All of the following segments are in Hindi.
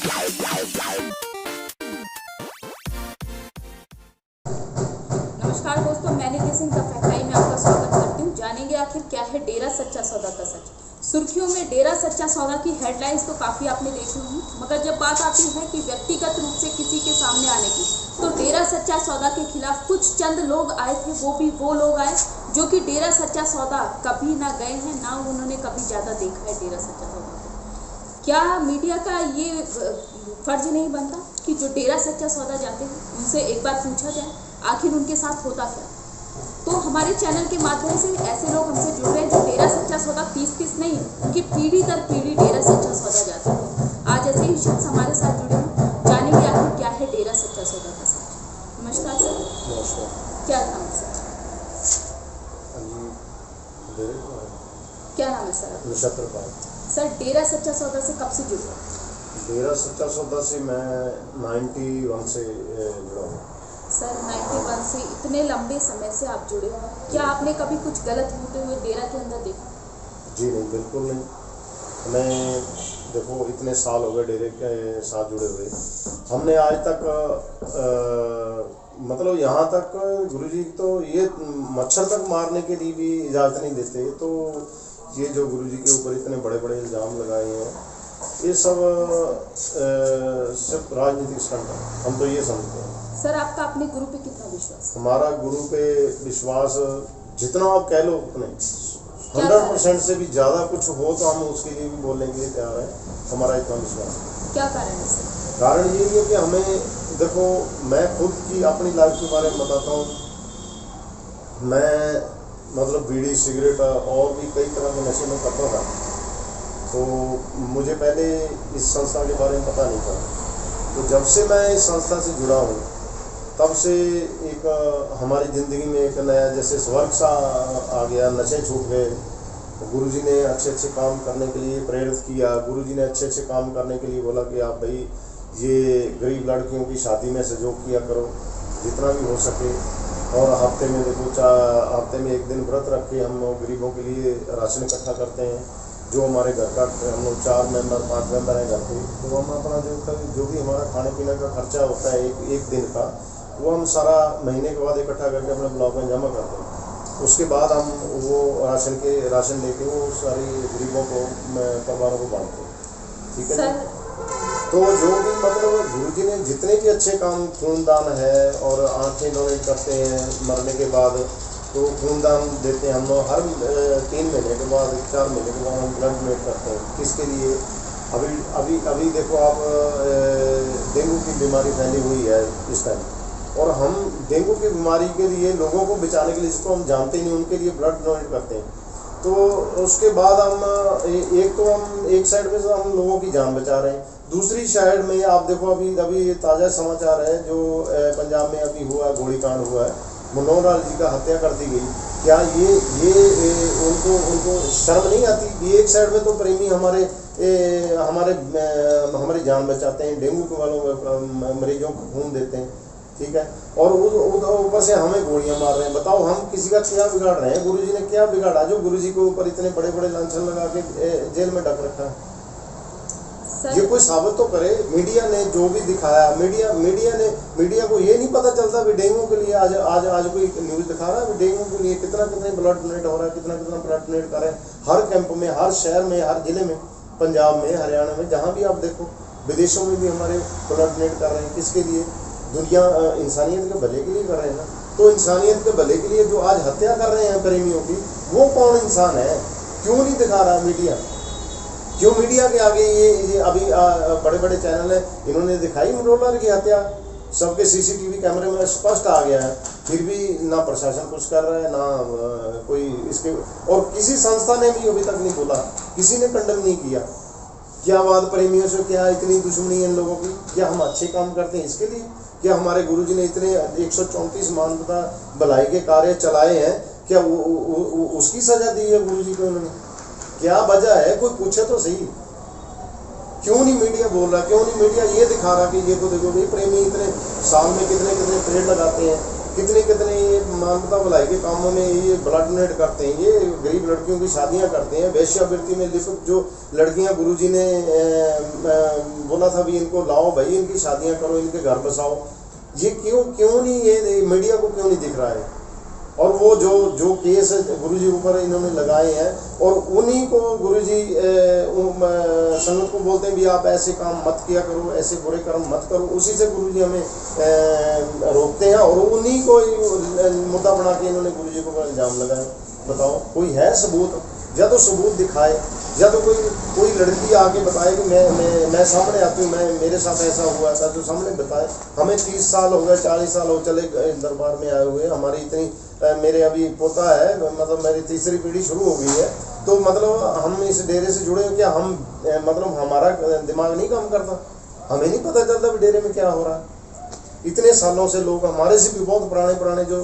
नमस्कार दोस्तों, मैं निधि सिंह फैक्टाई में आपका स्वागत करती हूँ। जानेंगे आखिर क्या है डेरा सच्चा सौदा का सच। सुर्खियों में डेरा सच्चा सौदा की हेडलाइंस तो काफ़ी आपने देखी होंगी, मगर जब बात आती है कि व्यक्तिगत रूप से किसी के सामने आने की, तो डेरा सच्चा सौदा के खिलाफ कुछ चंद लोग आए थे। वो भी वो लोग आए जो कि डेरा सच्चा सौदा कभी ना गए हैं, ना उन्होंने कभी ज़्यादा देखा है डेरा सच्चा सौदा को। क्या मीडिया का ये फर्ज नहीं बनता कि जो डेरा सच्चा सौदा जाते हैं उनसे एक बार पूछा जाए आखिर उनके साथ होता क्या। तो हमारे चैनल के माध्यम से ऐसे लोग हमसे जुड़ रहे हैं जो डेरा सच्चा सौदा 30 नहीं, उनकी पीढ़ी दर पीढ़ी डेरा सच्चा सौदा जाते हैं। आज ऐसे ही शख्स हमारे साथ जुड़े हैं, जानेंगे आखिर क्या है डेरा सच्चा सौदा का सच। नमस्कार सर। नमस्कार। क्या नाम है सर? क्या नाम है सर? नक्षत्र पाल। सर, डेरा सच्चा सौदा से कब से जुड़े? डेरा सच्चा सौदा से मैं 91 से जुड़ा हूँ। सर, 91 से इतने लंबे समय से आप जुड़े हो, क्या आपने कभी कुछ गलत होते हुए डेरा के अंदर देखा? जी नहीं, बिल्कुल नहीं। मैं देखो इतने साल हो गए डेरे के साथ जुड़े हुए, हमने आज तक मतलब यहाँ तक गुरुजी तो ये मच्छर तक मारने के लिए भी इजाज़त नहीं देते। तो ये जो गुरुजी के ऊपर इतने बड़े बड़े इल्ज़ाम लगाए हैं, ये सब सिर्फ राजनीतिक स्टंट है, हम तो ये समझते हैं। सर, आपका अपने गुरु पे कितना विश्वास है? हमारा गुरु पे विश्वास जितना आप कह लो उतने 100% से भी ज़्यादा कुछ हो तो हम उसके लिए भी बोलने के लिए तैयार हैं। हमारा इतना विश्वास है। क्या कारण है सर? कारण यही है कि हमें देखो, मैं खुद की अपनी लाइफ के बारे में बताता हूँ। मैं मतलब बीड़ी सिगरेट और भी कई तरह के नशे में करता था, तो मुझे पहले इस संस्था के बारे में पता नहीं था। तो जब से मैं इस संस्था से जुड़ा हूँ, तब से एक हमारी ज़िंदगी में एक नया जैसे स्वर्ग सा आ गया। नशे छूट गए। गुरुजी ने अच्छे अच्छे काम करने के लिए प्रेरित किया। गुरुजी ने अच्छे अच्छे काम करने के लिए बोला कि आप भाई ये गरीब लड़कियों की शादी में सहयोग किया करो जितना भी हो सके। और हफ्ते में देखो हफ्ते में एक दिन व्रत रख के हम गरीबों के लिए राशन इकट्ठा करते हैं। जो हमारे घर का हम लोग 4 मेंबर 5 मेंबर हैं घर पे, तो हम अपना जो भी हमारा खाने पीने का खर्चा होता है एक दिन का, वो हम सारा महीने के बाद इकट्ठा करके अपने ब्लॉक में जमा करते हैं। उसके बाद हम वो राशन लेके वो सारी गरीबों को परिवारों को बांटते हैं। ठीक है सर? तो जो भी मतलब गुरुजी ने जितने भी अच्छे काम, खूनदान है और आँखें डोनेट करते हैं मरने के बाद, तो खूनदान देते हैं हम लोग हर 3 महीने के बाद 4 महीने के बाद हम ब्लड डोनेट करते हैं। किसके लिए? अभी देखो आप, डेंगू की बीमारी फैली हुई है इस टाइम, और हम डेंगू की बीमारी के लिए लोगों को बचाने के लिए, जिसको हम जानते ही नहीं, उनके लिए ब्लड डोनेट करते हैं। तो उसके बाद हम एक साइड में से हम लोगों की जान बचा रहे हैं, दूसरी साइड में आप देखो अभी ताज़ा समाचार है जो पंजाब में अभी हुआ, गोलीकांड हुआ है, मनोहर लाल जी का हत्या कर दी गई। क्या ये उनको शर्म नहीं आती कि एक साइड में तो प्रेमी हमारी जान बचाते हैं, डेंगू के वालों मरीजों को खून देते हैं, ठीक है, और ऊपर से हमें गोलियां मार रहे हैं। बताओ हम किसी का क्या बिगाड़ रहे हैं? गुरुजी ने क्या बिगाड़ा जो गुरुजी के ऊपर इतने बड़े बड़े लांछन लगा के जेल में ढक रखा है? ये कोई साबित तो करे। मीडिया ने जो भी दिखाया, मीडिया को ये नहीं पता चलता भी डेंगू के लिए आज कोई न्यूज़ दिखा रहा है डेंगू के लिए कितना ब्लड डोनेट हो रहा है, कितना ब्लड डोनेट कर रहे हैं हर कैंप में, हर शहर में, हर जिले में, पंजाब में, हरियाणा में, जहाँ भी आप देखो, विदेशों में भी हमारे ब्लड डोनेट कर रहे हैं। किसके लिए? दुनिया इंसानियत के भले के लिए कर रहे हैं ना। तो इंसानियत के भले के लिए जो आज हत्या कर रहे हैं प्रेमियों की, वो कौन इंसान है? क्यों नहीं दिखा रहा मीडिया? क्यों मीडिया के आगे ये अभी बड़े बड़े चैनल है, इन्होंने दिखाई मनोहर की हत्या, सबके सीसीटीवी कैमरे में स्पष्ट आ गया है, फिर भी ना प्रशासन कुछ कर रहा है, ना कोई इसके, और किसी संस्था ने भी अभी तक नहीं बोला, किसी ने कंडम नहीं किया। क्या वाद प्रेमियों से क्या इतनी दुश्मनी है इन लोगों की? क्या हम अच्छे काम करते हैं इसके लिए? क्या हमारे गुरुजी ने इतने 134 मानवता भलाई के कार्य चलाए हैं, क्या उसकी सजा दी है गुरुजी को उन्होंने? क्या वजह है? कोई पूछे तो सही। क्यों नहीं मीडिया बोल रहा? क्यों नहीं मीडिया ये दिखा रहा कि ये तो देखो भाई प्रेमी इतने साल में कितने पेड़ लगाते हैं, कितने कितने ये मानवता भलाई के कामों में ये ब्लड डोनेट करते हैं, ये गरीब लड़कियों की शादियां करते हैं। वेश्यावृत्ति में लिप्त जो लड़कियां गुरुजी ने बोला था भी इनको लाओ भाई, इनकी शादियां करो, इनके घर बसाओ, ये क्यों नहीं, ये मीडिया को क्यों नहीं दिख रहा है? और वो जो केस गुरुजी ऊपर इन्होंने लगाए हैं, और उन्हीं को गुरुजी संगत को बोलते हैं भी आप ऐसे काम मत किया करो, ऐसे बुरे कर्म मत करो, उसी से गुरुजी हमें रोकते हैं, और उन्हीं को मुद्दा बना के इन्होंने गुरुजी को इल्जाम लगाया। बताओ कोई है सबूत? या तो सबूत दिखाए, या तो कोई लड़की आके बताए कि मैं सामने आती हूँ, मेरे साथ ऐसा हुआ था, जो सामने बताए। हमें 30 साल हो गए, 40 साल हो चले दरबार में आए हुए, हमारी इतनी मेरे अभी पोता है, मतलब मेरी तीसरी पीढ़ी शुरू हो गई है, तो मतलब हम इस डेरे से जुड़े हो क्या? हम मतलब हमारा दिमाग नहीं काम करता? हमें नहीं पता चलता भी डेरे में क्या हो रहा है? इतने सालों से लोग, हमारे से भी बहुत पुराने जो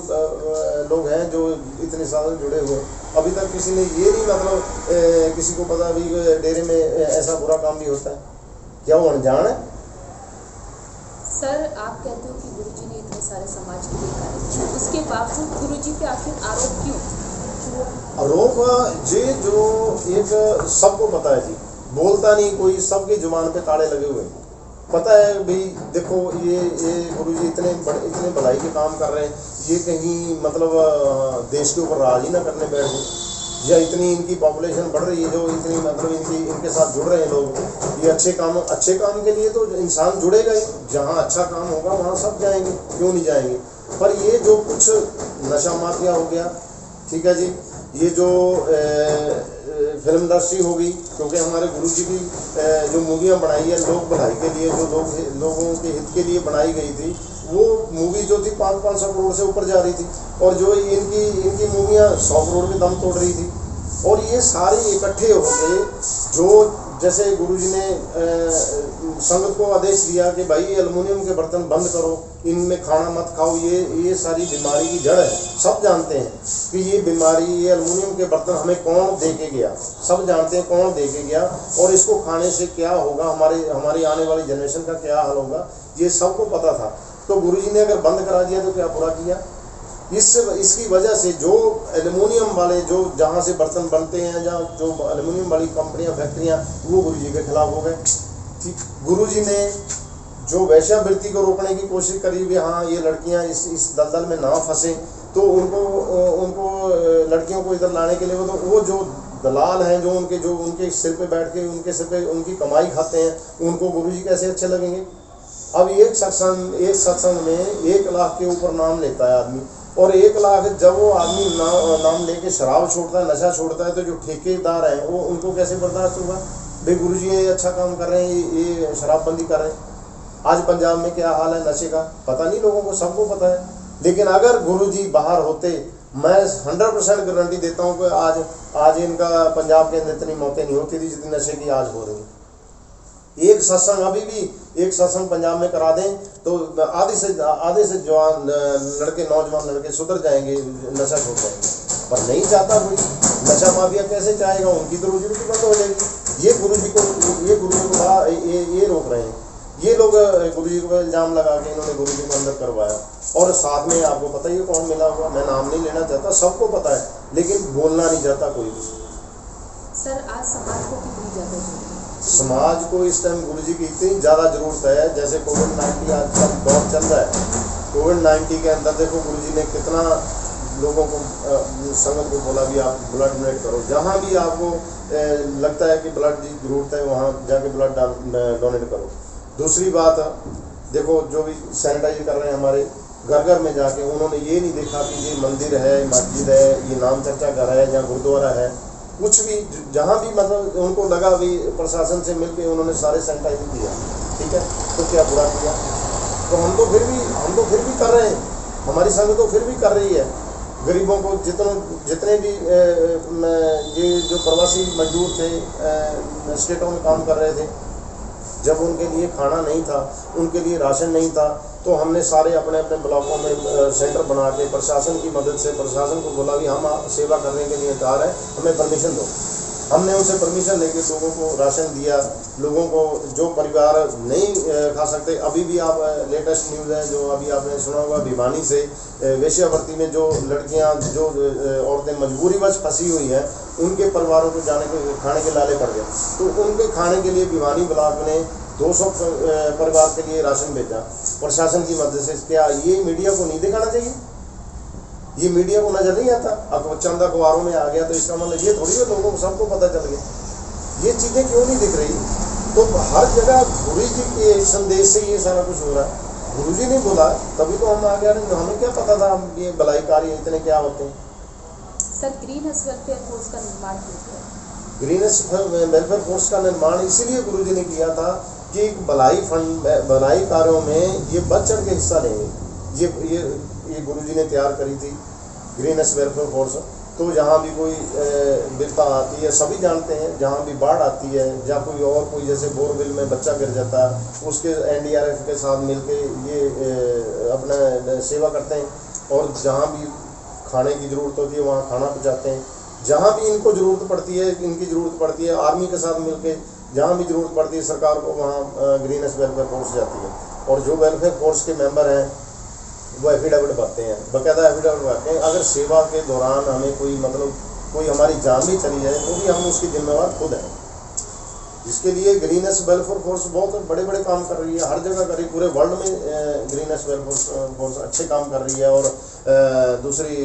लोग हैं जो इतने सालों से जुड़े हुए, अभी तक किसी ने ये नहीं मतलब किसी को पता भी डेरे में ऐसा बुरा काम भी होता है? क्या वो अनजान है? सर आप कहते हो कि गुरुजी ने इतने सारे समाज के लिए कार्य किए, उसके बावजूद गुरुजी पे आखिर आरोप क्यों? आरोप ये जो एक सबको पता है जी, बोलता नहीं कोई, सबकी जुबान पे ताले लगे हुए हैं। पता है भाई देखो ये गुरुजी इतने भलाई के काम कर रहे हैं, ये कहीं मतलब देश के ऊपर राज ही ना करने बैठ गए, या इतनी इनकी पॉपुलेशन बढ़ रही है जो इतनी मतलब इनके साथ जुड़ रहे हैं लोग, ये अच्छे काम के लिए तो इंसान जुड़ेगा ही, जहाँ अच्छा काम होगा वहाँ सब जाएंगे, क्यों नहीं जाएंगे? पर ये जो कुछ नशा माफिया हो गया, ठीक है जी, ये जो फिल्म इंडस्ट्री हो गई, क्योंकि हमारे गुरुजी की जो मूवियाँ बनाई है लोक भलाई के लिए, जो लोगों के हित के लिए बनाई गई थी, वो मूवी जो थी 500 करोड़ से ऊपर जा रही थी, और जो इनकी मूवियाँ 100 करोड़ के दम तोड़ रही थी। और ये सारे इकट्ठे होके जो जैसे गुरुजी ने संगत को आदेश दिया कि भाई एल्युमिनियम के बर्तन बंद करो, इनमें खाना मत खाओ, ये सारी बीमारी की जड़ है। सब जानते हैं कि ये बीमारी, ये एल्युमिनियम के बर्तन हमें कौन दे के गया, सब जानते हैं कौन दे के गया, और इसको खाने से क्या होगा, हमारी आने वाली जनरेशन का क्या हाल होगा, ये सबको पता था। तो गुरुजी ने अगर बंद करा दिया तो क्या बुरा किया? इसकी वजह से जो एल्युमिनियम वाले जो जहाँ से बर्तन बनते हैं, जहाँ जो एल्युमिनियम वाली कंपनियां, फैक्ट्रियां, वो गुरुजी के खिलाफ हो गए। ठीक, गुरुजी ने जो वेश्यावृत्ति को रोकने की कोशिश करी भी, हाँ ये लड़कियां इस दलदल में ना फंसे, तो उनको लड़कियों को इधर लाने के लिए वो जो दलाल हैं, जो उनके सिर पे बैठ के उनके सिर पे उनकी कमाई खाते हैं, उनको गुरुजी कैसे अच्छे लगेंगे? अब एक सत्संग में 1 लाख के ऊपर नाम लेता है आदमी, और 1 लाख जब वो आदमी नाम लेके शराब छोड़ता है, नशा छोड़ता है, तो जो ठेकेदार हैं वो उनको कैसे बर्दाश्त होगा? भाई गुरुजी ये अच्छा काम कर रहे हैं, ये शराबबंदी कर रहे हैं। आज पंजाब में क्या हाल है नशे का, पता नहीं लोगों को, सबको पता है। लेकिन अगर गुरुजी बाहर होते, मैं 100% गारंटी देता हूँ कि आज इनका पंजाब के अंदर इतनी मौतें नहीं होती थी जितनी नशे की आज हो रही। एक सत्संग अभी भी एक सत्संग पंजाब में करा दें तो आधे से जवान नौजवान लड़के सुधर जाएंगे, नशा छोड़ जाएंगे। पर नहीं चाहता कोई, नशा माफिया कैसे चाहेगा? उनकी तो रोजी रोटी बंद हो जाएगी। ये गुरुजी को ये रोक रहे हैं। ये लोग गुरुजी को इल्जाम लगा के इन्होंने गुरुजी को अंदर करवाया, और साथ में आपको पता ही है कौन मिला हुआ। मैं नाम नहीं लेना चाहता, सबको पता है, लेकिन बोलना नहीं चाहता कोई भी। सर आज समाज को कितनी ज़्यादा जरूरत है? समाज को इस टाइम गुरुजी की इतनी ज़्यादा ज़रूरत है, जैसे कोविड-19 आजकल दौर चल रहा है। कोविड-19 के अंदर देखो गुरुजी ने कितना लोगों को संगत को बोला भी आप ब्लड डोनेट करो, जहाँ भी आपको लगता है कि ब्लड की ज़रूरत है वहाँ जाके ब्लड डोनेट करो। दूसरी बात देखो, जो भी सैनिटाइज कर रहे हैं हमारे घर में जाके, उन्होंने ये नहीं देखा कि ये मंदिर है, मस्जिद है, ये नाम चर्चा घर है या गुरुद्वारा है, कुछ भी जहाँ भी मतलब उनको लगा भी प्रशासन से मिलके उन्होंने सारे सैनिटाइज किया, ठीक है, तो क्या बुरा किया? तो हम तो फिर भी कर रहे हैं, हमारी संघ तो फिर भी कर रही है। गरीबों को जितने भी ये जो प्रवासी मजदूर थे स्टेटों में काम कर रहे थे, जब उनके लिए खाना नहीं था, उनके लिए राशन नहीं था, तो हमने सारे अपने ब्लॉकों में सेंटर बना के प्रशासन की मदद से प्रशासन को बोला भी हम सेवा करने के लिए तैयार हैं, हमें परमिशन दो। हमने उनसे परमिशन लेके लोगों को राशन दिया। लोगों को जो परिवार नहीं खा सकते, अभी भी आप लेटेस्ट न्यूज़ है जो अभी आपने सुना होगा, भिवानी से वेश्यावृत्ति में जो लड़कियां, जो औरतें मजबूरीवश फंसी हुई हैं, उनके परिवारों को जाने के खाने के लाले पड़ गए। तो उनके खाने के लिए भिवानी ब्लॉक ने 200 परिवार के लिए राशन भेजा प्रशासन की मदद से। क्या ये मीडिया को नहीं दिखाना चाहिए? ये मीडिया को नजर नहीं आता? अब चंद अखबारों में आ गया तो इसका मतलब ये थोड़ी है लोगों को सबको पता चल गया। ये चीज़ें क्यों नहीं दिख रही? तो हर जगह गुरु जी के संदेश से ये सारा कुछ हो रहा है। गुरु जी ने बोला तभी तो हम आ गया, हमें क्या पता था ये भलाई कार्य इतने क्या होते हैं। सर, ग्रीनस वेलफेयर फोर्स का निर्माण क्यों किया? ग्रीनस वेलफेयर फोर्स का निर्माण इसीलिए गुरु जी ने किया था कि भलाई फंड, भलाई कार्यों में ये बढ़ चढ़ के हिस्सा लेंगे। ये गुरु जी ने तैयार करी थी ग्रीनस वेलफेयर फोर्स। तो जहाँ भी कोई विपदा आती है, सभी जानते हैं, जहाँ भी बाढ़ आती है, जहाँ कोई जैसे बोरवेल में बच्चा गिर जाता है, उसके NDRF के साथ मिलके ये अपना सेवा करते हैं। और जहाँ भी खाने की ज़रूरत होती है वहाँ खाना पहुँचाते हैं। जहाँ भी इनको ज़रूरत पड़ती है, इनकी ज़रूरत पड़ती है, आर्मी के साथ मिलके जहाँ भी ज़रूरत पड़ती है सरकार को, वहाँ ग्रीनस वेलफेयर फोर्स जाती है। और जो वेलफेयर फोर्स के मेंबर हैं वो एफिडेविट भरते हैं, बाकायदा एफिडेविट भरते हैं। अगर सेवा के दौरान हमें कोई कोई हमारी जान भी चली जाए तो भी हम उसकी जिम्मेवार खुद हैं। जिसके लिए ग्रीनस वेलफेयर फोर्स बहुत बड़े बड़े काम कर रही है, हर जगह कर रही है, पूरे वर्ल्ड में ग्रीनस वेलफेयर फोर्स अच्छे काम कर रही है। और दूसरी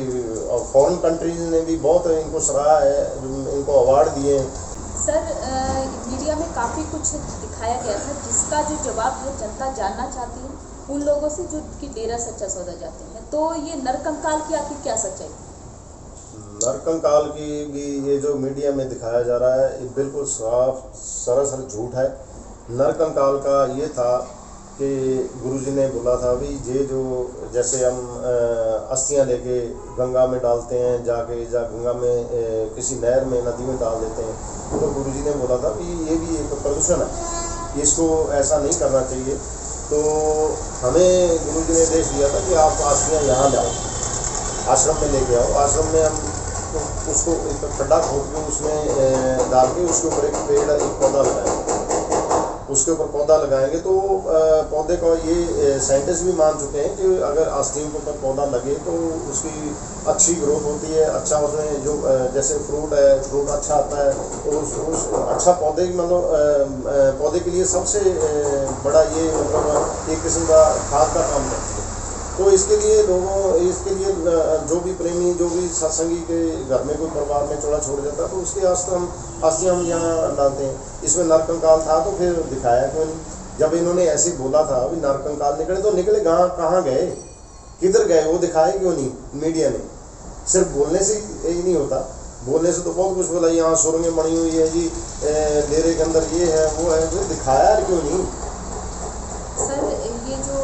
फॉरेन कंट्रीज ने भी बहुत इनको सराहा है, इनको अवार्ड दिए हैं। सर, मीडिया में काफ़ी कुछ दिखाया गया था जिसका जो जवाब है जनता जानना चाहती है उन लोगों से जो कि डेरा सच्चा सौदा जाते हैं। तो ये नरकंकाल की आखिर क्या सच्चाई? नरकंकाल की भी ये जो मीडिया में दिखाया जा रहा है ये बिल्कुल साफ सरासर झूठ है। नरकंकाल का ये था कि गुरुजी ने बोला था भी ये जो जैसे हम अस्थियां लेके गंगा में डालते हैं, जाके गंगा में किसी नहर में, नदी में डाल देते हैं, तो गुरुजी ने बोला था कि ये भी एक प्रदूषण है, इसको ऐसा नहीं करना चाहिए। तो हमें गुरुजी ने निर्देश दिया था कि आप अस्थियां यहाँ लाओ, आश्रम में लेके आओ। आश्रम में हम उसको एक खड्डा खोद के उसमें डाल के उसके ऊपर एक पेड़, एक पौधा लगाएंगे। उसके ऊपर पौधा लगाएंगे तो पौधे का ये साइंटिस्ट भी मान चुके हैं कि अगर अस्थियों के ऊपर पौधा लगे तो उसकी अच्छी ग्रोथ होती है, अच्छा उसमें जो जैसे फ्रूट है, फ्रूट अच्छा आता है। तो उस अच्छा पौधे पौधे के लिए सबसे बड़ा ये एक किस्म का खाद का काम करती है। तो इसके लिए जो भी प्रेमी, जो भी सत्संगी के घर में कोई परिवार में चौड़ा छोड़ जाता है तो उसके अस्थियां हम यहाँ डालते हैं। इसमें नरकंकाल था तो फिर दिखाया क्यों नहीं? जब इन्होंने ऐसे बोला था अभी नरकंकाल निकले तो निकले कहाँ गए, किधर गए, वो दिखाए क्यों नहीं मीडिया ने? सिर्फ बोलने से ही नहीं होता, बोलने से तो बहुत कुछ बोला, यहाँ सुरंगें बनी हुई है जी, डेरे के अंदर ये है वो है, तो दिखाया क्यों नहीं? सर, ये जो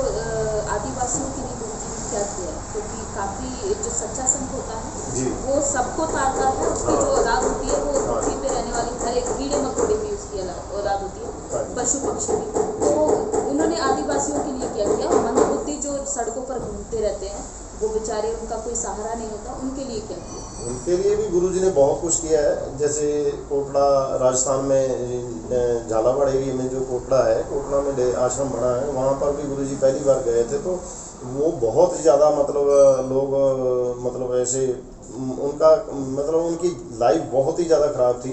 आदिवासियों के लिए गुरुजी ने क्या किया है, क्योंकि काफ़ी जो सच्चा संत होता है जी, वो सबको तारता है। उसकी जो औलाद होती है वो पृथ्वी पे रहने वाली हर एक कीड़े मकोड़े की उसकी औलाद होती है, पशु पक्षी भी। तो उन्होंने आदिवासियों के लिए क्या किया? मंदबुद्धि जो सड़कों पर घूमते रहते हैं, वो बेचारे, उनका कोई सहारा नहीं होता, उनके लिए क्या किया? उनके लिए भी गुरुजी ने बहुत कुछ किया है। जैसे कोटड़ा राजस्थान में झालावाड़ एरिया में जो कोटड़ा है, कोटड़ा में आश्रम बना है, वहाँ पर भी गुरुजी पहली बार गए थे। तो वो बहुत ही ज़्यादा लोग ऐसे उनकी लाइफ बहुत ही ज़्यादा ख़राब थी।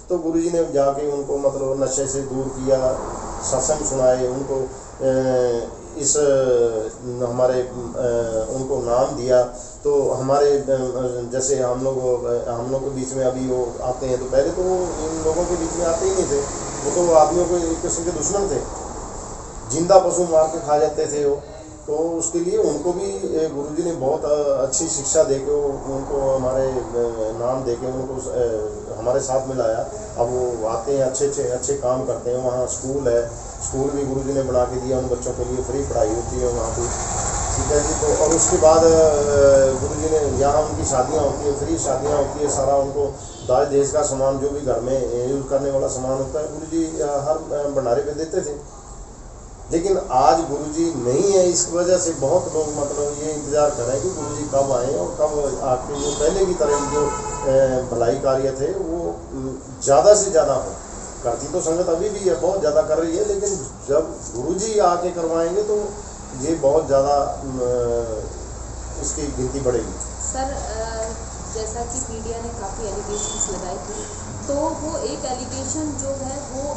तो गुरुजी ने जाके उनको नशे से दूर किया, सत्संग सुनाए, उनको उनको नाम दिया। तो हमारे जैसे हम लोग के बीच में अभी वो आते हैं, तो पहले तो इन लोगों के बीच में आते ही नहीं थे, वो तो आदमियों को एक किस्म के दुश्मन थे, जिंदा पशु मार के खा जाते थे वो। तो उसके लिए उनको भी गुरुजी ने बहुत अच्छी शिक्षा देके उनको हमारे नाम देके उनको हमारे साथ मिलाया। अब वो आते हैं, अच्छे काम करते हैं। वहाँ स्कूल है, स्कूल भी गुरुजी ने बना के दिया, उन बच्चों के लिए फ्री पढ़ाई होती है वहाँ पे, ठीक है जी। तो और उसके बाद गुरुजी ने यहाँ उनकी शादियाँ होती है, फ्री शादियाँ होती है, सारा उनको दाज देश का सामान जो भी घर में यूज़ करने वाला सामान होता है गुरुजी हर भंडारे पे देते थे। लेकिन आज गुरुजी नहीं है, इस वजह से बहुत लोग मतलब ये इंतज़ार कर रहे हैं कि गुरुजी कब आए और कब आके जो पहले की तरह जो भलाई कार्य थे वो ज़्यादा से ज़्यादा हो। करती तो संगत अभी भी है, बहुत ज़्यादा कर रही है, लेकिन जब गुरुजी आके करवाएंगे तो ये बहुत ज़्यादा इसकी गिनती बढ़ेगी। सर जैसा कि मीडिया ने काफ़ी एलिगेशंस लगाए थे, तो वो एक एलिगेशन जो है वो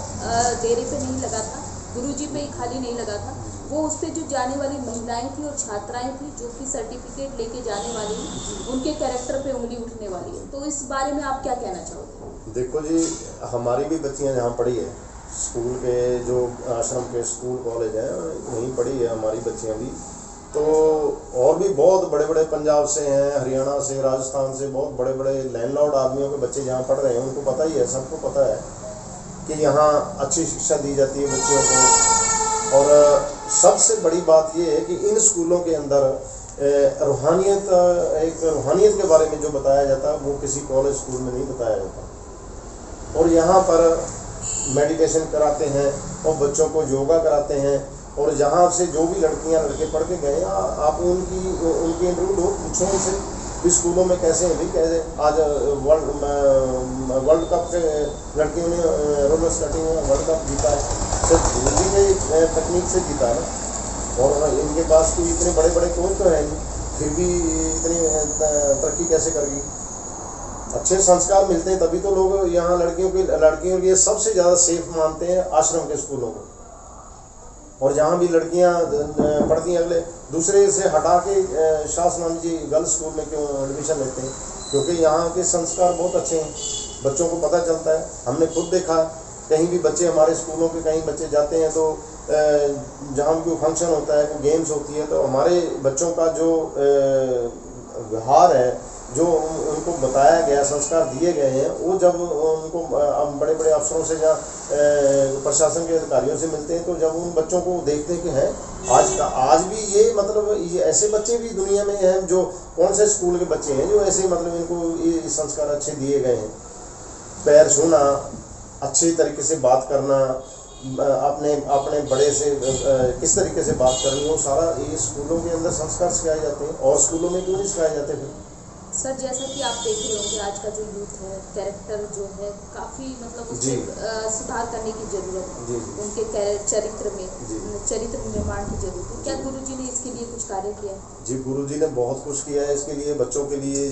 डेरे पे नहीं लगा था, गुरुजी पे ही खाली नहीं लगा था, वो उस पर जो जाने वाली महिलाएं थी और छात्राएं थी जो कि सर्टिफिकेट लेके जाने वाली हैं, उनके कैरेक्टर पे उंगली उठने वाली है। तो इस बारे में आप क्या कहना चाहोगे? देखो जी, हमारी भी बच्चियां जहाँ पढ़ी है, स्कूल के जो आश्रम के स्कूल कॉलेज हैं वहीं पढ़ी है हमारी बच्चियां भी। तो और भी बहुत बड़े बड़े पंजाब से हैं, हरियाणा से, राजस्थान से बहुत बड़े बड़े लैंडलॉर्ड आदमियों के बच्चे जहाँ पढ़ रहे हैं, उनको पता ही है, सबको पता है कि यहाँ अच्छी शिक्षा दी जाती है बच्चियों को। और सबसे बड़ी बात ये है कि इन स्कूलों के अंदर रूहानियत, एक रूहानियत के बारे में जो बताया जाता है वो किसी कॉलेज स्कूल में नहीं बताया जाता। और यहाँ पर मेडिटेशन कराते हैं और बच्चों को योगा कराते हैं। और यहाँ से जो भी लड़कियाँ लड़के पढ़ के गए, आप उनकी इंटरव्यू लो, पूछो उनसे भी स्कूलों में कैसे हैं, भी कैसे आज वर्ल्ड कप के लड़कियों ने रोलर स्केटिंग में वर्ल्ड कप जीता है, सिर्फ गुरुजी के तकनीक से जीता है ना। और इनके पास कोई इतने बड़े बड़े कोच तो है नहीं, फिर भी इतनी तरक्की कैसे कर गई? अच्छे संस्कार मिलते हैं तभी तो लोग यहाँ लड़कियों के लिए सबसे ज़्यादा सेफ मानते हैं आश्रम के स्कूलों को। और जहाँ भी लड़कियाँ पढ़ती हैं अगले दूसरे से हटा के शासनाम जी गर्ल्स स्कूल में क्यों एडमिशन लेते हैं? क्योंकि यहाँ के संस्कार बहुत अच्छे हैं, बच्चों को पता चलता है। हमने खुद देखा, कहीं भी बच्चे हमारे स्कूलों के कहीं बच्चे जाते हैं तो जहाँ भी कोई फंक्शन होता है, कोई गेम्स होती है, तो हमारे बच्चों का जो व्यवहार है, जो उनको बताया गया, संस्कार दिए गए हैं, वो जब उनको बड़े बड़े अफसरों से या प्रशासन के अधिकारियों से मिलते हैं, तो जब उन बच्चों को देखते हैं कि हैं आज भी ये मतलब ये ऐसे बच्चे भी दुनिया में हैं, जो कौन से स्कूल के बच्चे हैं जो ऐसे मतलब इनको ये संस्कार अच्छे दिए गए हैं। पैर छूना, अच्छी तरीके से बात करना, अपने बड़े से किस तरीके से बात करनी, वो सारा ये स्कूलों के अंदर संस्कार सिखाए जाते हैं। और स्कूलों में क्यों नहीं सिखाए जाते फिर? सर जैसा कि आप देख रहे होंगे आज का जो यूथ है, कैरेक्टर जो है काफ़ी मतलब उसमें सुधार करने की ज़रूरत है, उनके चरित्र निर्माण की ज़रूरत है। क्या गुरुजी ने इसके लिए कुछ कार्य किया है? जी, गुरुजी ने बहुत कुछ किया है इसके लिए, बच्चों के लिए।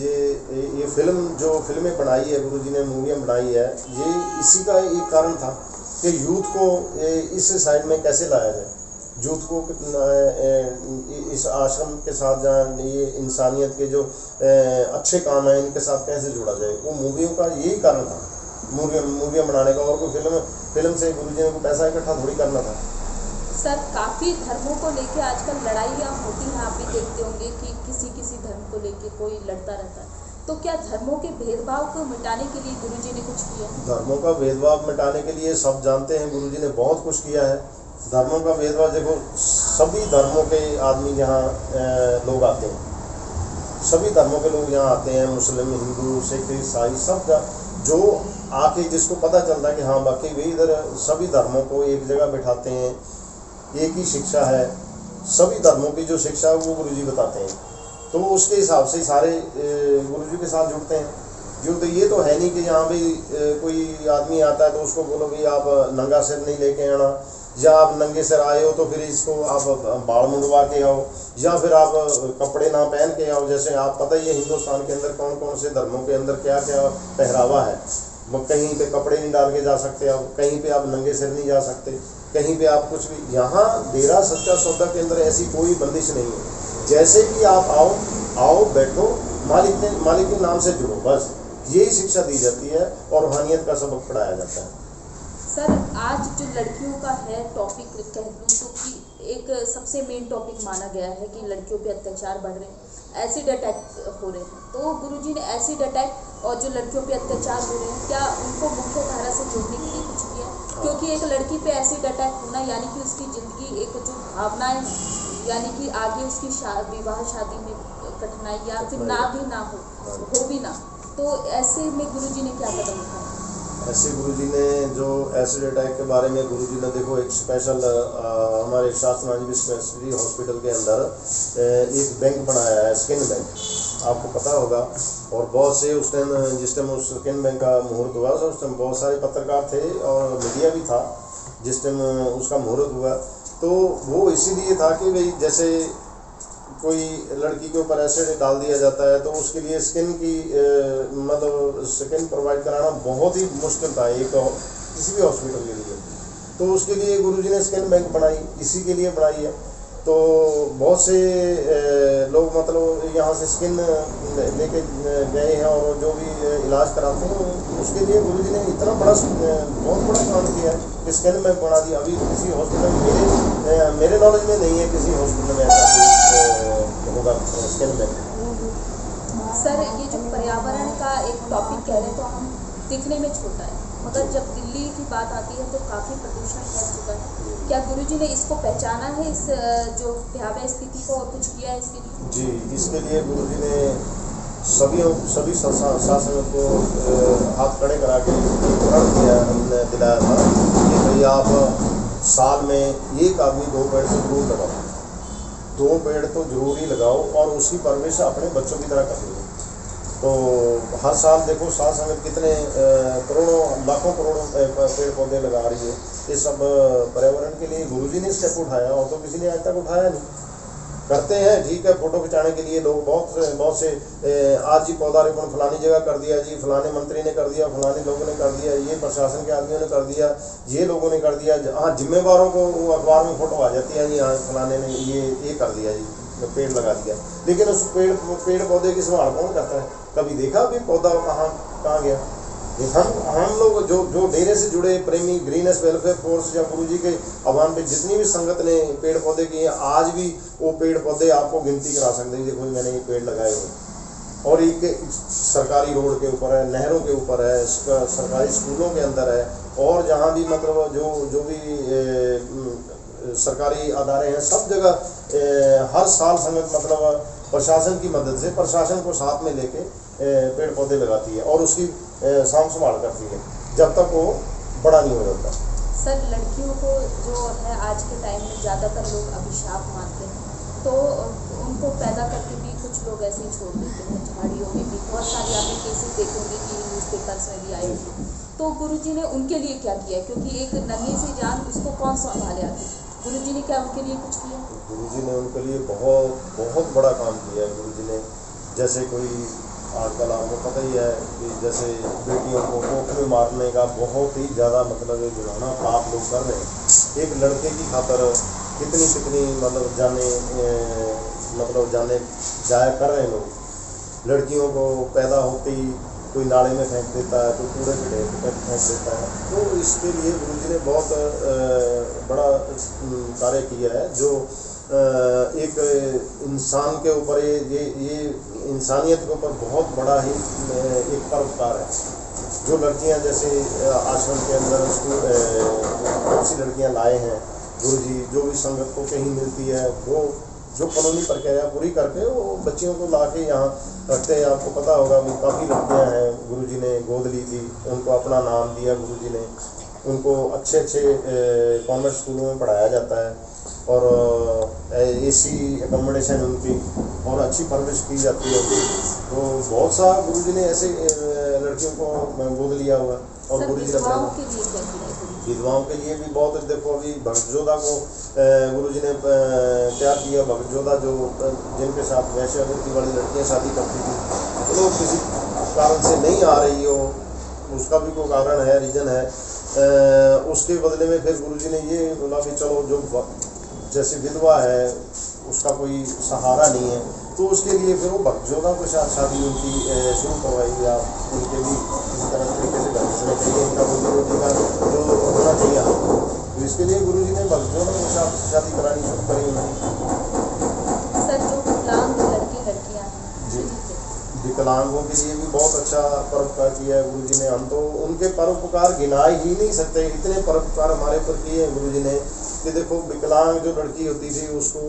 ये फिल्में बनाई है गुरुजी ने, मूवियाँ बनाई है, ये इसी का एक कारण था कि यूथ को इस साइड में कैसे लाया जाए, यूथ को इस आश्रम के साथ जहाँ ये इंसानियत के जो अच्छे काम हैं इनके साथ कैसे जोड़ा जाए। वो मूवियों का यही कारण था, मूवियाँ बनाने का। और कोई फिल्म से गुरुजी ने कोई पैसा इकट्ठा थोड़ी करना था। सर काफ़ी धर्मों को लेके आजकल लड़ाइयाँ होती हैं, आप भी देखते होंगे कि किसी धर्म को लेके कोई लड़ता रहता है। तो क्या धर्मों के भेदभाव को मिटाने के लिए गुरुजी ने कुछ किया? धर्मों का भेदभाव मिटाने के लिए सब जानते हैं गुरुजी ने बहुत कुछ किया है। धर्मों का भेदभाव देखो, सभी धर्मों के आदमी यहाँ लोग आते हैं, सभी धर्मों के लोग यहाँ आते हैं, मुस्लिम, हिंदू, सिख, ईसाई, सब जो आके जिसको पता चलता है कि हाँ बाकी भी इधर सभी धर्मों को एक जगह बिठाते हैं, एक ही शिक्षा है, सभी धर्मों की जो शिक्षा है वो गुरुजी बताते हैं। तो उसके हिसाब से सारे गुरुजी के साथ जुड़ते हैं। जो तो ये तो है नहीं कि यहाँ भी कोई आदमी आता है तो उसको बोलो कि आप नंगा सिर नहीं लेके आना, या आप नंगे सिर आए हो तो फिर इसको आप बाल मुंडवा के आओ, या फिर आप कपड़े ना पहन के आओ। जैसे आप पता ही है हिंदुस्तान के अंदर कौन कौन से धर्मों के अंदर क्या क्या पहरावा है। कहीं पे कपड़े नहीं डाल के जा सकते आप, कहीं पे आप नंगे सिर नहीं जा सकते, कहीं पे आप कुछ भी। यहाँ डेरा सच्चा सौदा के अंदर ऐसी कोई बंदिश नहीं है। जैसे भी आप आओ बैठो, मालिक के नाम से जुड़ो, बस यही शिक्षा दी जाती है और रूहानियत का सबक पढ़ाया जाता है। सर आज जो लड़कियों का है टॉपिक कह लूँ तो कि एक सबसे मेन टॉपिक माना गया है कि लड़कियों पे अत्याचार बढ़ रहे हैं, एसिड अटैक हो रहे हैं। तो गुरुजी ने एसिड अटैक और जो लड़कियों पे अत्याचार हो रहे हैं, क्या उनको मुख्य धारा से जोड़ने के लिए कुछ किया? क्योंकि एक लड़की पे एसिड अटैक होना यानी कि उसकी ज़िंदगी एक जो भावनाएं यानी कि आगे उसकी विवाह शादी में कठिनाई या फिर ना हो भी ना, तो ऐसे में गुरुजी ने क्या कदम उठाया? ऐसे गुरुजी ने जो एसिड अटैक के बारे में गुरुजी ने देखो एक स्पेशल हमारे शास्त्रांज डिस्पेंसरी हॉस्पिटल के अंदर एक बैंक बनाया है, स्किन बैंक, आपको पता होगा। और बहुत से उस टाइम जिस टाइम उस स्किन बैंक का मुहूर्त हुआ उस टाइम बहुत सारे पत्रकार थे और मीडिया भी था जिस टाइम उसका मुहूर्त हुआ। तो वो इसीलिए था कि भाई जैसे कोई लड़की के ऊपर एसिड डाल दिया जाता है तो उसके लिए स्किन की मतलब स्किन प्रोवाइड कराना बहुत ही मुश्किल था एक किसी भी हॉस्पिटल के लिए। तो उसके लिए गुरुजी ने स्किन बैंक बनाई, इसी के लिए बनाई है। तो बहुत से लोग मतलब यहाँ से स्किन लेके गए हैं और जो भी इलाज कराते हैं उसके लिए गुरुजी ने इतना बड़ा बहुत बड़ा काम किया है कि स्किन बैंक बना दिया। अभी किसी हॉस्पिटल मेरे नॉलेज में नहीं है किसी हॉस्पिटल में ऐसा होगा स्किन बैंक। सर ये जो पर्यावरण का एक टॉपिक कह रहे तो हम दिखने में छोटा है मगर जब दिल्ली की बात आती है तो काफ़ी प्रदूषण फैल चुका है। क्या गुरुजी ने इसको पहचाना है, इस जो भयावह स्थिति को, और कुछ किया है इसके लिए? जी, इसके लिए गुरुजी ने सभी शासकों को हाथ खड़े करा के प्रण दिलाया था कि भाई आप साल में एक आदमी 2 पेड़ से जरूर लगाओ, 2 पेड़ तो जरूर ही लगाओ और उसकी परवरिश अपने बच्चों की तरह करिए। तो हर साल देखो साल समेत कितने करोड़ों लाखों करोड़ों पेड़ पौधे लगा रही है। ये सब पर्यावरण के लिए गुरुजी ने स्टेप उठाया और तो किसी ने आज तक उठाया नहीं। करते हैं ठीक है, फोटो खिंचाने के लिए लोग बहुत से आज जी पौधारोपण फलानी जगह कर दिया जी, फलाने मंत्री ने कर दिया, फलाने लोगों ने कर दिया, ये प्रशासन के आदमियों ने कर दिया, ये लोगों ने कर दिया। हाँ, जिम्मेवारों को वो अखबार में फोटो आ जाती है जी, हाँ फलाने ने ये कर दिया जी, पेड़ लगा दिया। लेकिन उस पेड़ पौधे की संभाल कौन करता है? कभी देखा अभी पौधा कहाँ गया? हम लोग जो डेरे से जुड़े प्रेमी ग्रीनेस वेलफेयर फोर्स या गुरुजी के आह्वान पे जितनी भी संगत ने पेड़ पौधे किए, आज भी वो पेड़ पौधे आपको गिनती करा सकते हैं। देखो मैंने ये पेड़ लगाए हुए और एक सरकारी रोड के ऊपर है, नहरों के ऊपर है, सरकारी स्कूलों के अंदर है, और जहाँ भी मतलब जो भी सरकारी अदारे हैं सब जगह हर साल संगत मतलब प्रशासन की मदद से, प्रशासन को साथ में लेके पेड़ पौधे लगाती है और उसकी साम संभाल करती है जब तक वो बड़ा नहीं हो जाता। सर लड़कियों को जो है आज के टाइम में ज़्यादातर लोग अभिशाप मानते हैं, तो उनको पैदा करके भी कुछ लोग ऐसे ही छोड़ देते हैं। झाड़ियों में भी बहुत सारी आपने केसेस देखेंगे कि न्यूज़पेपर्स में भी आए थे। तो गुरुजी ने उनके लिए क्या किया? क्योंकि एक नन्ही सी जान उसको कौन संभाले आती, गुरुजी ने क्या उनके लिए कुछ किया? गुरुजी ने उनके लिए बहुत बड़ा काम किया है। गुरुजी ने जैसे कोई आजकल आपको पता ही है कि जैसे बेटियों को कोख में मारने का बहुत ही ज़्यादा मतलब घिनौना पाप लोग कर रहे हैं। एक लड़के की खातर कितनी मतलब जाने जाया कर रहे हैं लोग। लड़कियों को पैदा होते ही कोई नाले में फेंक देता है, कोई कूड़े के ढेर पे फेंक देता है। तो इसके लिए गुरुजी ने बहुत बड़ा कार्य किया है जो एक इंसान के ऊपर ये इंसानियत के ऊपर बहुत बड़ा ही एक परोपकार है। जो लड़कियां जैसे आश्रम के अंदर बहुत सी लड़कियां लाए हैं गुरुजी, जो भी संगत को कहीं मिलती है वो जो कानूनी प्रक्रिया पूरी करके वो बच्चियों को ला के यहाँ रखते हैं। आपको पता होगा भी काफ़ी लड़कियाँ हैं गुरुजी ने गोद ली थी, उनको अपना नाम दिया गुरुजी ने, उनको अच्छे कॉन्वेंट स्कूलों में पढ़ाया जाता है और AC एकोमोडेशन उनकी और अच्छी परवरिश की जाती है। तो बहुत सा गुरुजी ने ऐसे लड़कियों को गोद लिया हुआ और गुरुजी ने विधवाओं के लिए भी बहुत, देखो अभी भगत जोधा को गुरुजी ने तैयार किया। भगत जोधा जो जिनके साथ वैश्यावृत्ति वाली लड़कियां शादी करती थी, तो लोग किसी कारण से नहीं आ रही हो, उसका भी कोई कारण है, रीज़न है, उसके बदले में फिर गुरुजी ने ये बोला कि चलो जो जैसे विधवा है उसका कोई सहारा नहीं है तो उसके लिए फिर वो भगत जोधा के साथ शादी उनकी शुरू करवाई। या उनके भी किसी तरह तरीके से घसना चाहिए, इनका रोजी का जो होना चाहिए। तो इसके लिए गुरुजी ने भगत जोधा के साथ शादी करानी शुरू करी उन्होंने। सर जो विकलांग लड़के लड़कियाँ जी, विकलांगों के लिए भी बहुत अच्छा परोपकार किया है गुरुजी ने। हम तो उनके परोपकार गिना ही नहीं सकते, इतने परोपकार हमारे पर किए हैं गुरुजी ने कि देखो विकलांग जो लड़की होती थी उसको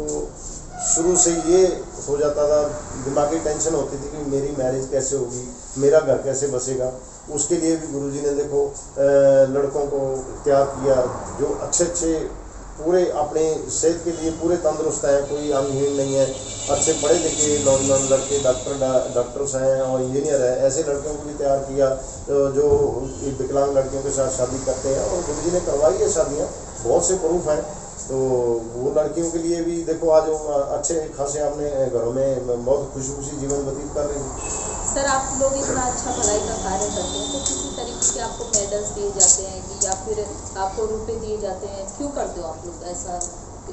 शुरू से ये हो जाता था, दिमागी टेंशन होती थी कि मेरी मैरिज कैसे होगी, मेरा घर कैसे बसेगा। उसके लिए भी गुरुजी ने देखो लड़कों को तैयार किया जो अच्छे अच्छे पूरे अपने सेहत के लिए पूरे तंदुरुस्त हैं, कोई अंगहीन नहीं है, अच्छे पढ़े लिखे नॉर्मल लड़के डॉक्टर्स हैं और इंजीनियर हैं, ऐसे लड़कियों को भी तैयार किया जो विकलांग लड़कियों के साथ शादी करते हैं। और गुरुजी ने करवाई है शादियाँ, बहुत से प्रूफ हैं। तो वो लड़कियों के लिए भी देखो आज अच्छे खासे अपने घरों में बहुत खुशी खुशी जीवन व्यतीत कर रही हैं। सर आप लोग इतना अच्छा भलाई का कार्य करते हैं तो किसी तरीके के आपको मेडल्स दिए जाते हैं कि या फिर आपको रुपए दिए जाते हैं, क्यों करते हो आप लोग ऐसा?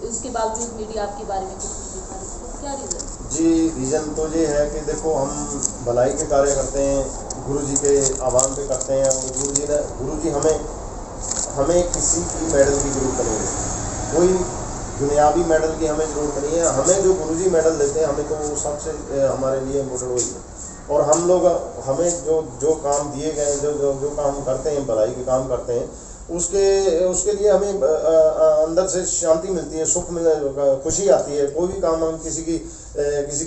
उसके बावजूद मीडिया आपके बारे में कुछ नहीं दिखा रही, तो क्या रीज़न? जी रीज़न तो ये है कि देखो हम भलाई के कार्य करते हैं, गुरुजी के आह्वान पे करते हैं और गुरुजी हमें किसी की मेडल की जरूरत नहीं है, कोई दुनियावी मेडल की हमें ज़रूरत नहीं है। हमें जो गुरुजी मेडल देते हैं हमें तो वो सबसे हमारे लिए इम्पोर्टेंट वही है। और हम लोग हमें जो काम दिए गए जो काम करते हैं, भलाई के काम करते हैं, उसके लिए हमें अंदर से शांति मिलती है, सुख मिल, खुशी आती है। कोई भी काम हम किसी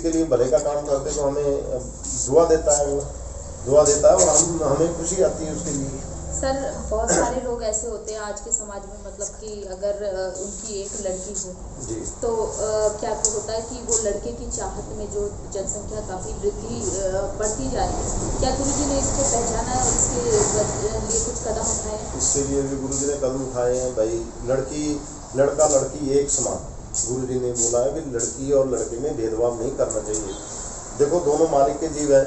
के लिए भले का काम करते तो हमें दुआ देता है और हमें खुशी आती है उसके लिए। सर बहुत सारे लोग ऐसे होते हैं आज के समाज में, मतलब कि अगर उनकी एक लड़की हो जी तो क्या होता है कि वो लड़के की चाहत में जो जनसंख्या काफ़ी वृद्धि बढ़ती जा रही है, क्या गुरुजी ने इसको पहचाना है और इसके लिए कुछ कदम उठाए हैं? इसके लिए भी गुरुजी ने कदम उठाए हैं भाई। लड़का लड़की एक समान, गुरुजी ने बोला है कि लड़की और लड़के में भेदभाव नहीं करना चाहिए। देखो दोनों मालिक के जीव हैं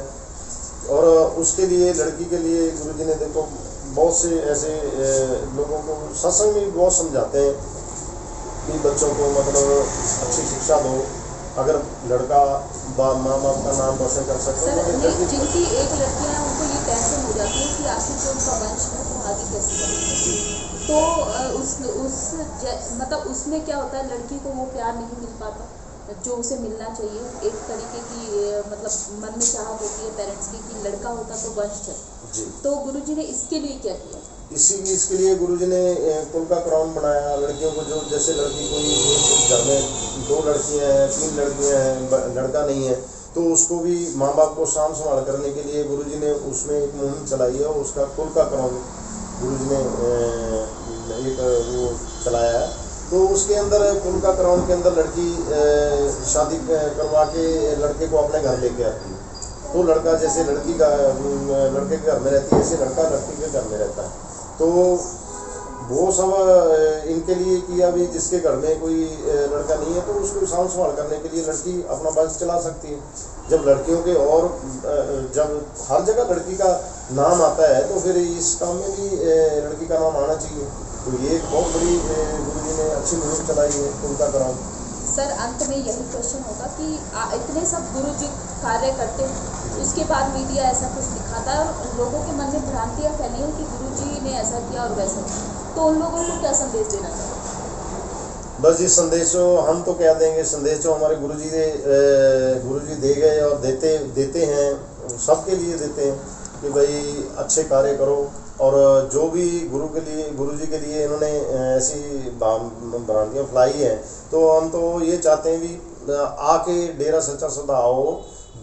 और उसके लिए लड़की के लिए गुरुजी ने देखो बहुत से ऐसे लोगों को सत्संग में बहुत समझाते हैं कि बच्चों को मतलब अच्छी शिक्षा दो। अगर लड़का माँ बाप का नाम रोशन कर सकते सर हैं तो जिनकी एक लड़की है उनको ये टेंशन हो जाती है कि आखिर जो उनका वंश है वो आगे कैसे बढ़ेगा, तो मतलब उसमें क्या होता है, लड़की को वो प्यार नहीं मिल पाता जो उसे मिलना चाहिए। एक तरीके की मतलब मन में चाहत होती है पेरेंट्स की कि लड़का होता तो वंश चलता। तो गुरुजी ने इसके लिए क्या किया? इसके लिए गुरुजी ने कुल का क्रॉन बनाया। लड़कियों को जो जैसे लड़की कोई घर में 2 लड़कियां हैं 3 लड़कियां हैं, लड़का नहीं है, तो उसको भी माँ बाप को साम संभाल करने के लिए गुरुजी ने उसमें एक मुहिम चलाई है और उसका कुल का क्रॉन गुरुजी ने एक वो चलाया है। तो उसके अंदर कुल का क्रॉन के अंदर लड़की शादी करवा के लड़के को अपने घर लेके आती है। तो लड़का जैसे लड़के के घर में रहती है, ऐसे लड़का लड़की के घर में रहता है। तो वो सब इनके लिए किया भी, जिसके घर में कोई लड़का नहीं है तो उसको साम संभाल करने के लिए लड़की अपना वंश चला सकती है। जब लड़कियों के और जब हर जगह लड़की का नाम आता है तो फिर इस काम में भी लड़की का नाम आना चाहिए। तो ये एक बहुत बड़ी गुरुजी ने अच्छी मुहिम चलाई है उनका क्रॉन। सर अंत में यही क्वेश्चन होगा कि इतने सब गुरुजी कार्य करते हैं, उसके बाद मीडिया ऐसा कुछ दिखाता है और लोगों के मन में भ्रांतियाँ फैली हैं कि गुरुजी ने ऐसा किया और वैसा किया, तो उन लोगों को क्या संदेश देना चाहिए? बस ये संदेश हम तो क्या देंगे, संदेश जो हमारे गुरुजी दे गए और देते हैं, सबके लिए देते हैं कि भाई अच्छे कार्य करो। और जो भी गुरुजी के लिए इन्होंने ऐसी भ्रांतियाँ फैलाई हैं, तो हम तो ये चाहते हैं भी आके डेरा सच्चा सौदा आओ,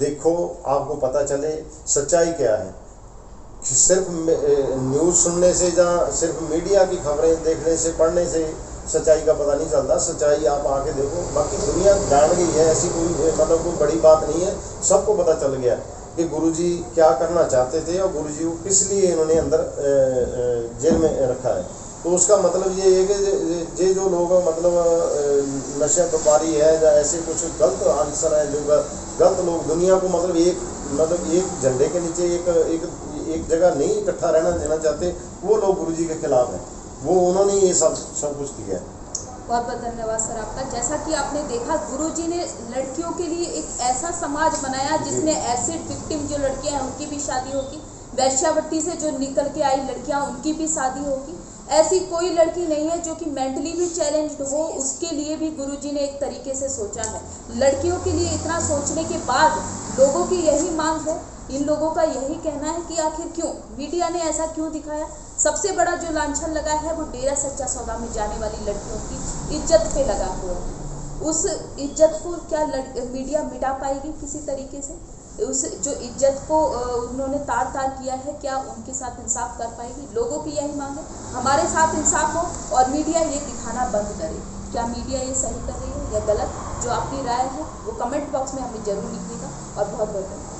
देखो, आपको पता चले सच्चाई क्या है। सिर्फ न्यूज़ सुनने से या सिर्फ मीडिया की खबरें देखने से पढ़ने से सच्चाई का पता नहीं चलता। सच्चाई आप आके देखो, बाकी दुनिया जान गई है, ऐसी कोई बड़ी बात नहीं है। सबको पता चल गया कि गुरुजी क्या करना चाहते थे और गुरुजी को किस लिए इन्होंने अंदर जेल में रखा है। तो उसका मतलब ये है कि ये जो लोग मतलब नशा व्यापारी है या ऐसे कुछ गलत आंसर है, जो गलत लोग दुनिया को मतलब एक झंडे के नीचे एक जगह नहीं इकट्ठा रहना देना चाहते, वो लोग गुरुजी के खिलाफ हैं। वो उन्होंने ये सब कुछ किया है। बहुत बहुत धन्यवाद सर आपका। जैसा कि आपने देखा, गुरुजी ने लड़कियों के लिए एक ऐसा समाज बनाया जिसमें एसिड विक्टिम जो लड़कियां हैं उनकी भी शादी होगी, वैश्यावृत्ति से जो निकल के आई लड़कियां उनकी भी शादी होगी। ऐसी कोई लड़की नहीं है जो कि मेंटली भी चैलेंज्ड हो, उसके लिए भी गुरुजी ने एक तरीके से सोचा है। लड़कियों के लिए इतना सोचने के बाद लोगों की यही मांग है, इन लोगों का यही कहना है कि आखिर क्यों मीडिया ने ऐसा क्यों दिखाया। सबसे बड़ा जो लांछन लगा है वो डेरा सच्चा सौदा में जाने वाली लड़कियों की इज्जत पे लगा हुआ है। उस इज्जत को क्या मीडिया मिटा पाएगी किसी तरीके से? उस जो इज्जत को उन्होंने तार तार किया है, क्या उनके साथ इंसाफ कर पाएगी? लोगों की यही मांग है, हमारे साथ इंसाफ हो और मीडिया ये दिखाना बंद करे। क्या मीडिया ये सही कर रही है या गलत? जो आपकी राय है वो कमेंट बॉक्स में हमें जरूर लिखिएगा और बहुत बहुत धन्यवाद।